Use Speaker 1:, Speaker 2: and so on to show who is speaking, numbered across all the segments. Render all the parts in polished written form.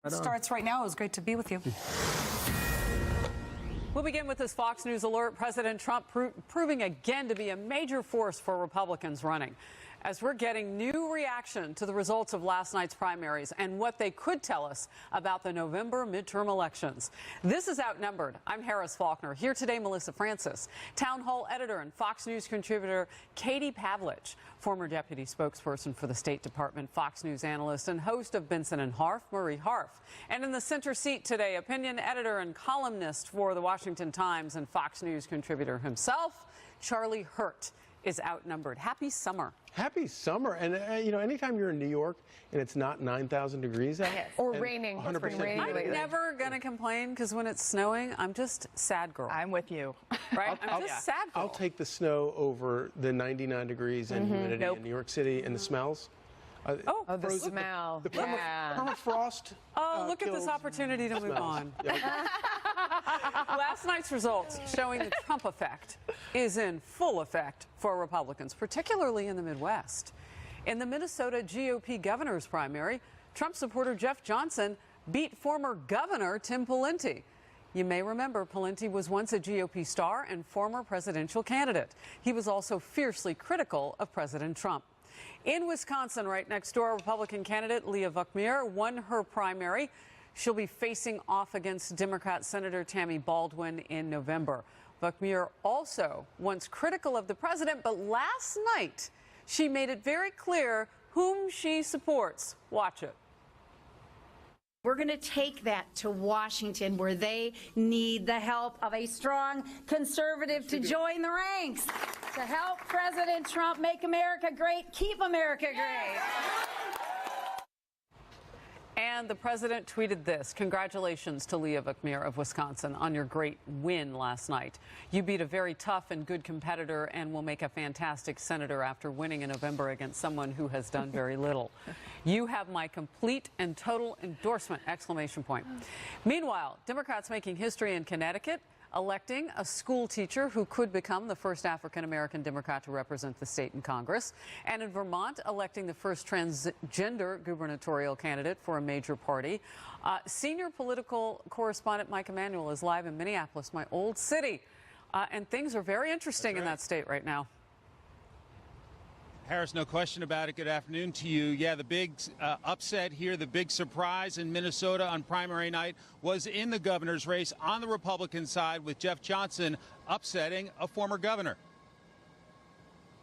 Speaker 1: Starts right now. It was great to be with you.
Speaker 2: We'll begin with this Fox News alert. President Trump proving again to be a major force for Republicans running, as we're getting new reaction to the results of last night's primaries and what they could tell us about the November midterm elections. This is Outnumbered. I'm Harris Faulkner. Here today, Melissa Francis, Town Hall editor and Fox News contributor Katie Pavlich, former deputy spokesperson for the State Department, Fox News analyst and host of Benson and Harf, Marie Harf. And in the center seat today, opinion editor and columnist for the Washington Times and Fox News contributor himself, Charlie Hurt, is outnumbered. Happy summer.
Speaker 3: Happy summer. And, anytime you're in New York and it's not 9,000 degrees out.
Speaker 1: Yes. Or raining.
Speaker 3: 100%
Speaker 1: raining.
Speaker 2: I'm never going to complain because when it's snowing, I'm just sad girl.
Speaker 1: I'm with you.
Speaker 2: Right? I'm just sad girl.
Speaker 3: I'll take the snow over the 99 degrees and humidity in New York City and the smells.
Speaker 1: The smell.
Speaker 3: The permafrost.
Speaker 2: Look at this opportunity to move on. Last night's results showing the Trump effect is in full effect for Republicans, particularly in the Midwest. In the Minnesota GOP governor's primary, Trump supporter Jeff Johnson beat former governor Tim Pawlenty. You may remember Pawlenty was once a GOP star and former presidential candidate. He was also fiercely critical of President Trump. In Wisconsin, right next door, Republican candidate Leah Vukmir won her primary. She'll be facing off against Democrat Senator Tammy Baldwin in November. Vukmir also once critical of the president, but last night she made it very clear whom she supports. Watch it.
Speaker 4: We're going to take that to Washington, where they need the help of a strong conservative to join the ranks to help President Trump make America great, keep America great.
Speaker 2: And the president tweeted this: congratulations to Leah Vukmir of Wisconsin on your great win last night. You beat a very tough and good competitor and will make a fantastic senator after winning in November against someone who has done very little. You have my complete and total endorsement! Exclamation point. Meanwhile, Democrats making history in Connecticut, electing a school teacher who could become the first African-American Democrat to represent the state in Congress. And in Vermont, electing the first transgender gubernatorial candidate for a major party. Senior political correspondent Mike Emanuel is live in Minneapolis, my old city. And things are very interesting in that state right now.
Speaker 5: Harris, no question about it. Good afternoon to you. Yeah, the big upset here, the big surprise in Minnesota on primary night was in the governor's race on the Republican side, with Jeff Johnson upsetting a former governor.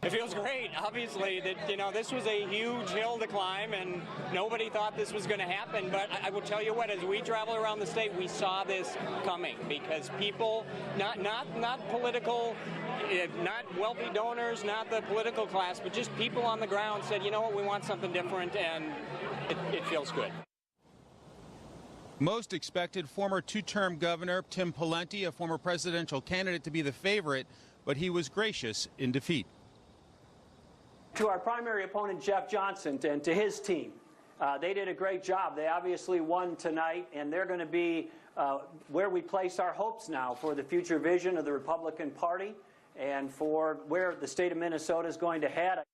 Speaker 6: It feels great. Obviously, that this was a huge hill to climb, and nobody thought this was going to happen. But I will tell you what, as we travel around the state, we saw this coming, because people, not political, not wealthy donors, not the political class, but just people on the ground said, you know what, we want something different, and it feels good.
Speaker 5: Most expected former two-term governor Tim Pawlenty, a former presidential candidate, to be the favorite, but he was gracious in defeat.
Speaker 7: To our primary opponent, Jeff Johnson, and to his team, they did a great job. They obviously won tonight, and they're going to be where we place our hopes now for the future vision of the Republican Party and for where the state of Minnesota is going to head.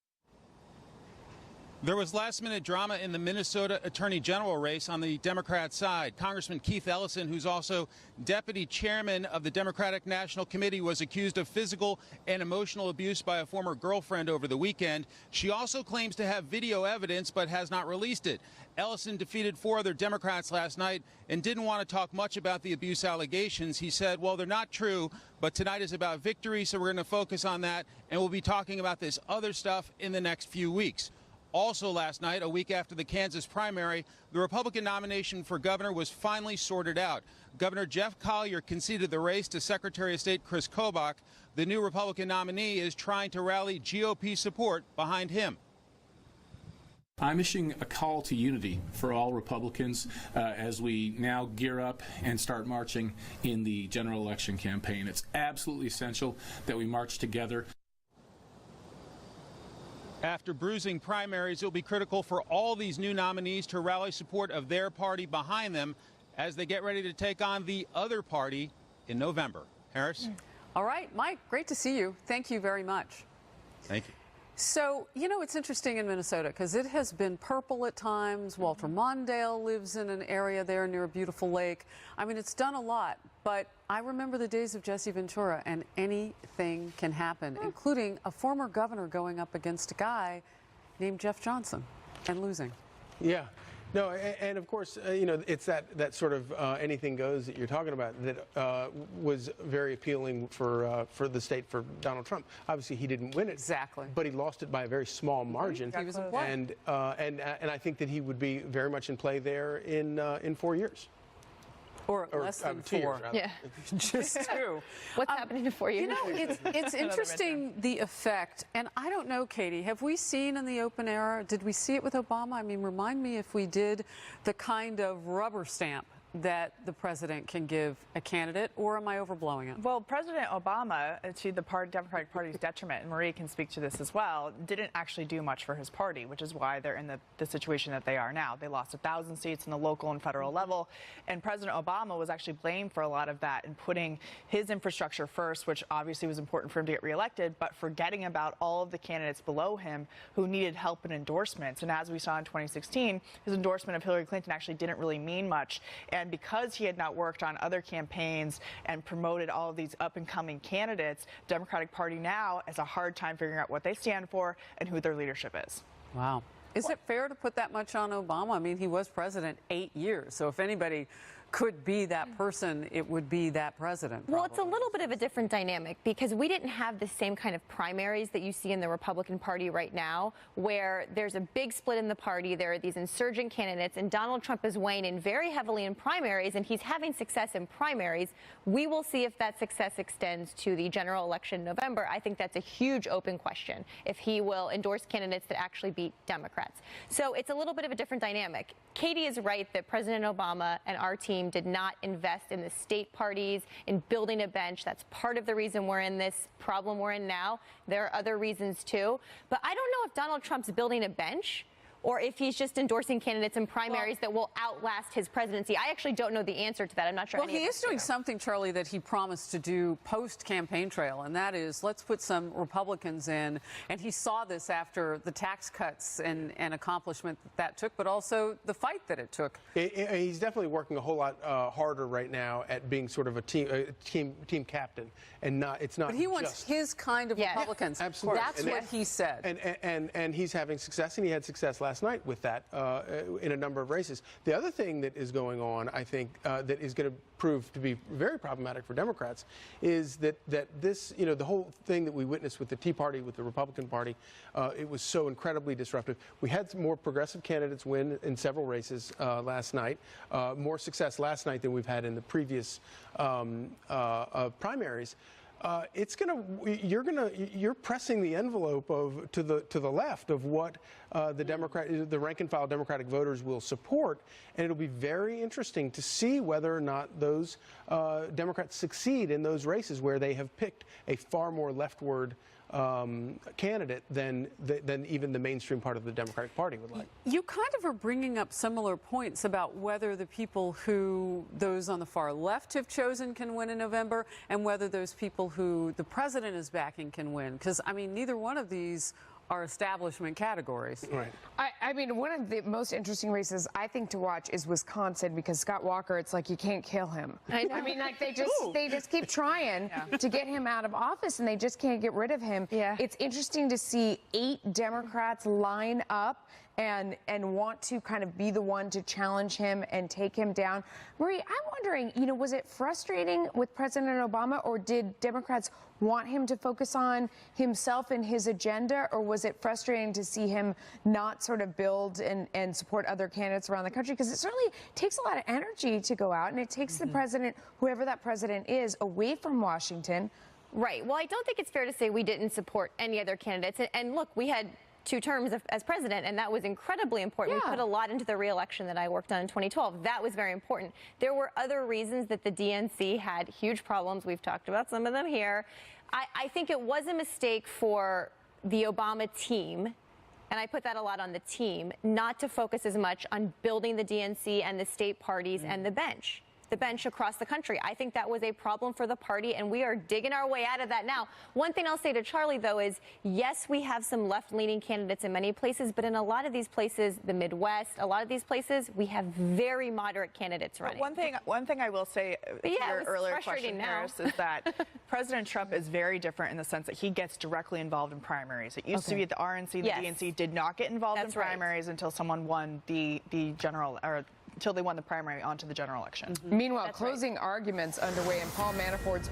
Speaker 5: There was last-minute drama in the Minnesota Attorney General race on the Democrat side. Congressman Keith Ellison, who's also deputy chairman of the Democratic National Committee, was accused of physical and emotional abuse by a former girlfriend over the weekend. She also claims to have video evidence but has not released it. Ellison defeated 4 other Democrats last night and didn't want to talk much about the abuse allegations. He said, well, they're not true, but tonight is about victory, so we're going to focus on that, and we'll be talking about this other stuff in the next few weeks. Also last night, a week after the Kansas primary, the Republican nomination for governor was finally sorted out. Governor Jeff Collier conceded the race to Secretary of State Chris Kobach. The new Republican nominee is trying to rally GOP support behind him.
Speaker 8: I'm issuing a call to unity for all Republicans as we now gear up and start marching in the general election campaign. It's absolutely essential that we march together.
Speaker 5: After bruising primaries, it will be critical for all these new nominees to rally support of their party behind them as they get ready to take on the other party in November. Harris?
Speaker 2: All right, Mike, great to see you. Thank you very much.
Speaker 5: Thank you.
Speaker 2: So, you know, it's interesting in Minnesota because it has been purple at times. Walter Mondale lives in an area there near a beautiful lake. I mean, it's done a lot, but I remember the days of Jesse Ventura, and anything can happen, including a former governor going up against a guy named Jeff Johnson and losing.
Speaker 3: Yeah. No, and of course, you know, it's that sort of anything goes that you're talking about that was very appealing for the state, for Donald Trump. Obviously, he didn't win it.
Speaker 2: Exactly.
Speaker 3: But he lost it by a very small margin.
Speaker 2: He was in play.
Speaker 3: And I think that he would be very much in play there in 4 years.
Speaker 2: Or less than
Speaker 3: 2 years,
Speaker 2: 4.
Speaker 3: rather.
Speaker 1: Yeah.
Speaker 2: Just 2.
Speaker 1: What's happening in 4 years?
Speaker 2: You know, it's interesting, the effect. And I don't know, Katie, have we seen in the open era, did we see it with Obama? I mean, remind me if we did, the kind of rubber stamp that the president can give a candidate, or am I overblowing it?
Speaker 9: Well, President Obama, to the Democratic Party's detriment, and Marie can speak to this as well, didn't actually do much for his party, which is why they're in the situation that they are now. They lost 1,000 seats in the local and federal level, and President Obama was actually blamed for a lot of that and putting his infrastructure first, which obviously was important for him to get reelected, but forgetting about all of the candidates below him who needed help and endorsements. And as we saw in 2016, his endorsement of Hillary Clinton actually didn't really mean much. And because he had not worked on other campaigns and promoted all of these up-and-coming candidates, the Democratic Party now has a hard time figuring out what they stand for and who their leadership is.
Speaker 2: Wow. Is it fair to put that much on Obama? I mean, he was president 8 years, so if anybody could be that person, it would be that president.
Speaker 10: Well, it's a little bit of a different dynamic because we didn't have the same kind of primaries that you see in the Republican Party right now, where there's a big split in the party. There are these insurgent candidates, and Donald Trump is weighing in very heavily in primaries, and he's having success in primaries. We will see if that success extends to the general election in November. I think that's a huge open question, if he will endorse candidates that actually beat Democrats. So it's a little bit of a different dynamic. Katie is right that President Obama and our team did not invest in the state parties, in building a bench. That's part of the reason we're in this problem we're in now. There are other reasons, too. But I don't know if Donald Trump's building a bench or if he's just endorsing candidates in primaries that will outlast his presidency. I actually don't know the answer to that. I'm not sure.
Speaker 2: Well, he is doing something, Charlie, that he promised to do post-campaign trail, and that is let's put some Republicans in. And he saw this after the tax cuts and accomplishment that took, but also the fight that it took.
Speaker 3: He's definitely working a whole lot harder right now at being sort of a team captain, and it's not.
Speaker 2: But he wants his kind of Republicans.
Speaker 3: Yeah, absolutely.
Speaker 2: That's what he said.
Speaker 3: And he's having success, and he had success last night with that in a number of races. The other thing that is going on, I think, that is going to prove to be very problematic for Democrats is that this, you know, the whole thing that we witnessed with the Tea Party, with the Republican Party, it was so incredibly disruptive. We had some more progressive candidates win in several races last night, more success last night than we've had in the previous primaries. You're pressing the envelope to the left of what the rank and file Democratic voters will support, and it'll be very interesting to see whether or not those Democrats succeed in those races where they have picked a far more leftward candidate than even the mainstream part of the Democratic Party would like.
Speaker 2: You kind of are bringing up similar points about whether the people who those on the far left have chosen can win in November and whether those people who the president is backing can win. Because, I mean, neither one of these are establishment categories.
Speaker 3: Right.
Speaker 1: I mean, one of the most interesting races I think to watch is Wisconsin, because Scott Walker, it's like you can't kill him. I mean, like they just keep trying to get him out of office, and they just can't get rid of him. Yeah. It's interesting to see 8 Democrats line up and want to kind of be the one to challenge him and take him down. Marie, I'm wondering, you know, was it frustrating with President Obama, or did Democrats want him to focus on himself and his agenda, or was it frustrating to see him not sort of build and support other candidates around the country? Because it certainly takes a lot of energy to go out, and it takes the president, whoever that president is, away from Washington.
Speaker 10: Right. Well, I don't think it's fair to say we didn't support any other candidates. And look, we had 2 terms as president, and that was incredibly important. We put a lot into the re-election that I worked on in 2012. That was very important. There were other reasons that the DNC had huge problems. We've talked about some of them here. I think it was a mistake for the Obama team, and I put that a lot on the team, not to focus as much on building the DNC and the state parties and the bench. the bench across the country. I think that was a problem for the party, and we are digging our way out of that now. One thing I'll say to Charlie, though, is yes, we have some left-leaning candidates in many places, but in a lot of these places, the Midwest, a lot of these places, we have very moderate candidates running.
Speaker 9: One thing I will say to your earlier question, Harris, is that President Trump is very different in the sense that he gets directly involved in primaries. It used to be the RNC, the DNC did not get involved in primaries until someone won the general, or until they won the primary onto the general election.
Speaker 1: Meanwhile, closing arguments underway in Paul Manafort's